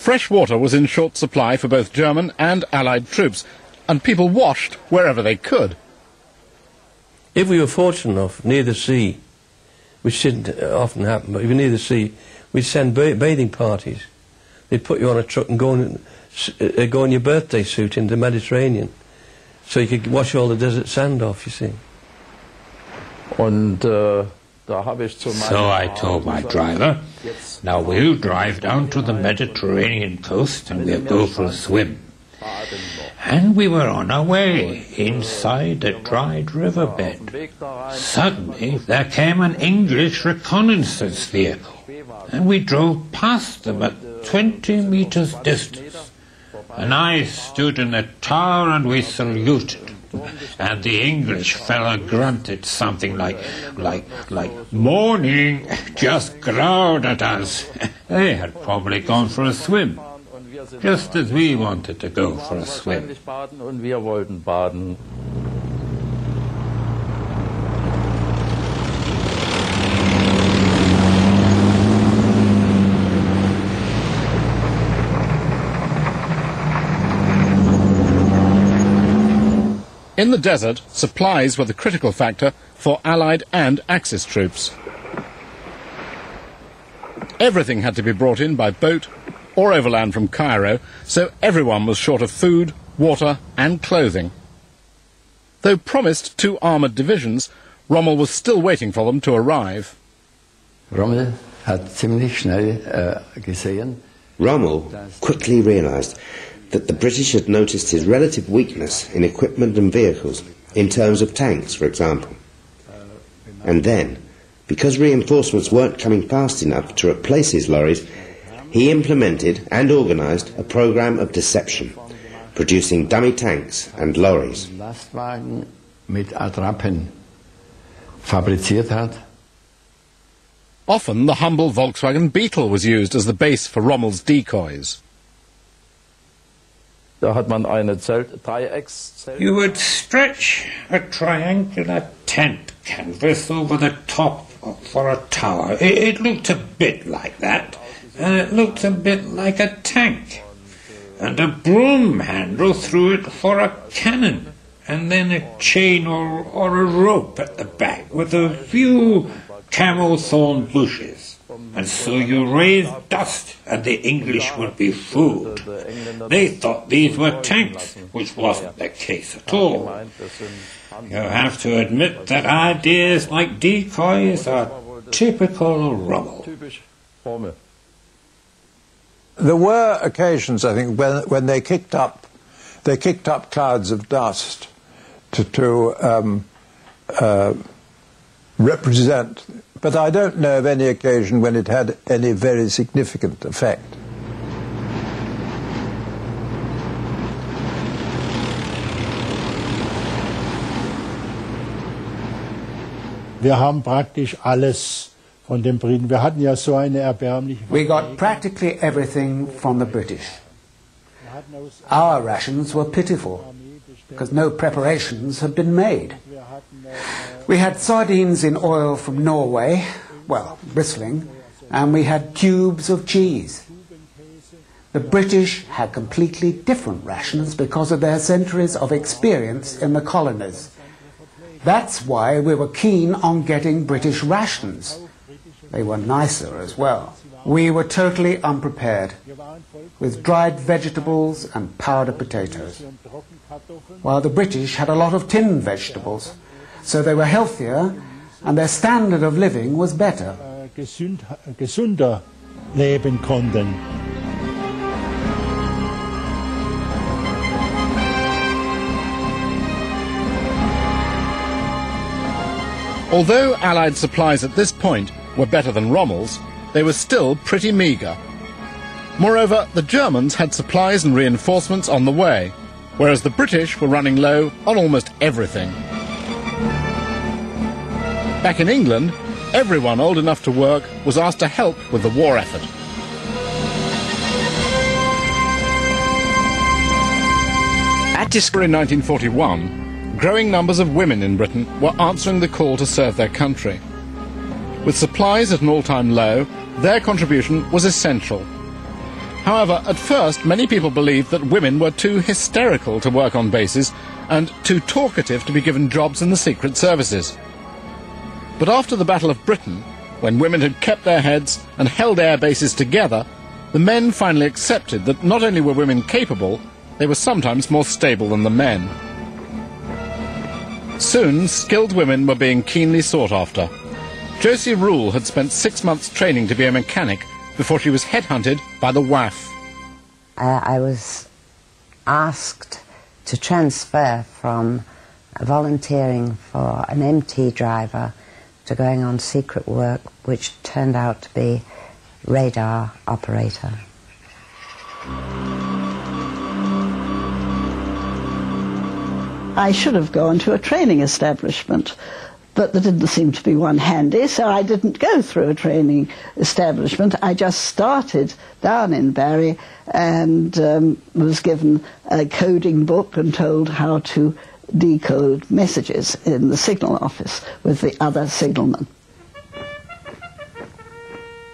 Fresh water was in short supply for both German and Allied troops, and people washed wherever they could. If we were fortunate enough near the sea, which didn't often happen, but if we were near the sea, we'd send bathing parties. They'd put you on a truck and go in your birthday suit into the Mediterranean, so you could wash all the desert sand off, you see. So I told my driver, now we'll drive down to the Mediterranean coast and we'll go for a swim. And we were on our way, inside a dried riverbed. Suddenly there came an English reconnaissance vehicle, and we drove past them at 20 meters distance. And I stood in the tower and we saluted. And the English fella grunted something like, morning, just growled at us. They had probably gone for a swim, just as we wanted to go for a swim. In the desert, supplies were the critical factor for Allied and Axis troops. Everything had to be brought in by boat or overland from Cairo, so everyone was short of food, water and clothing. Though promised 2 armoured divisions, Rommel was still waiting for them to arrive. Rommel quickly realised that the British had noticed his relative weakness in equipment and vehicles, in terms of tanks, for example. And then, because reinforcements weren't coming fast enough to replace his lorries, he implemented and organised a programme of deception, producing dummy tanks and lorries. Often the humble Volkswagen Beetle was used as the base for Rommel's decoys. You would stretch a triangular tent canvas over the top for a tower. It looked a bit like that, and it looked a bit like a tank. And a broom handle through it for a cannon, and then a chain or a rope at the back with a few camel thorn bushes. And so you raised dust and the English would be fooled. They thought these were tanks, which wasn't the case at all. You have to admit that ideas like decoys are typical Rommel. There were occasions, I think, when they kicked up clouds of dust to represent. But I don't know of any occasion when it had any very significant effect. Wir haben praktisch alles von den Briten. Wir hatten ja so eine erbärmliche... We got practically everything from the British. Our rations were pitiful, because no preparations had been made. We had sardines in oil from Norway, well, bristling, and we had tubes of cheese. The British had completely different rations because of their centuries of experience in the colonies. That's why we were keen on getting British rations. They were nicer as well. We were totally unprepared, with dried vegetables and powder potatoes, while the British had a lot of tinned vegetables, so they were healthier and their standard of living was better. Gesunder leben konnten. Although Allied supplies at this point were better than Rommel's, they were still pretty meagre. Moreover, the Germans had supplies and reinforcements on the way, whereas the British were running low on almost everything. Back in England, everyone old enough to work was asked to help with the war effort. At December in 1941, growing numbers of women in Britain were answering the call to serve their country. With supplies at an all-time low, their contribution was essential. However, at first, many people believed that women were too hysterical to work on bases and too talkative to be given jobs in the secret services. But after the Battle of Britain, when women had kept their heads and held air bases together, the men finally accepted that not only were women capable, they were sometimes more stable than the men. Soon, skilled women were being keenly sought after. Josie Rule had spent 6 months training to be a mechanic before she was headhunted by the WAF. I was asked to transfer from volunteering for an MT driver to going on secret work, which turned out to be radar operator. I should have gone to a training establishment, but there didn't seem to be one handy, so I didn't go through a training establishment. I just started down in Barry and was given a coding book and told how to decode messages in the signal office with the other signalmen.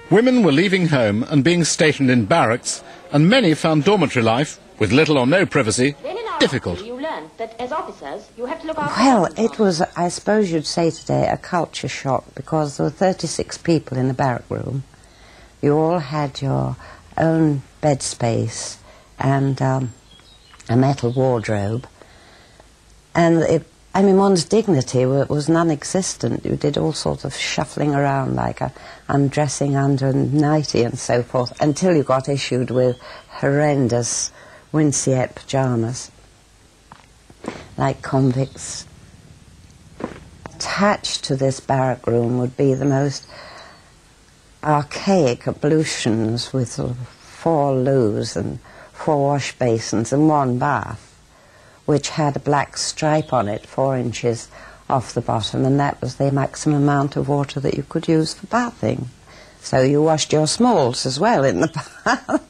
Women were leaving home and being stationed in barracks, and many found dormitory life, with little or no privacy, difficult. You learned that as officers you have to look after. Well, it was, I suppose you'd say today, a culture shock, because there were 36 people in the barrack room. You all had your own bed space and a metal wardrobe. And one's dignity was non-existent. You did all sorts of shuffling around, like undressing under a nightie and so forth, until you got issued with horrendous winceyette pyjamas, like convicts. Attached to this barrack room would be the most archaic ablutions with sort of 4 loos and 4 wash basins and 1 bath, which had a black stripe on it 4 inches off the bottom, and that was the maximum amount of water that you could use for bathing. So you washed your smalls as well in the bath.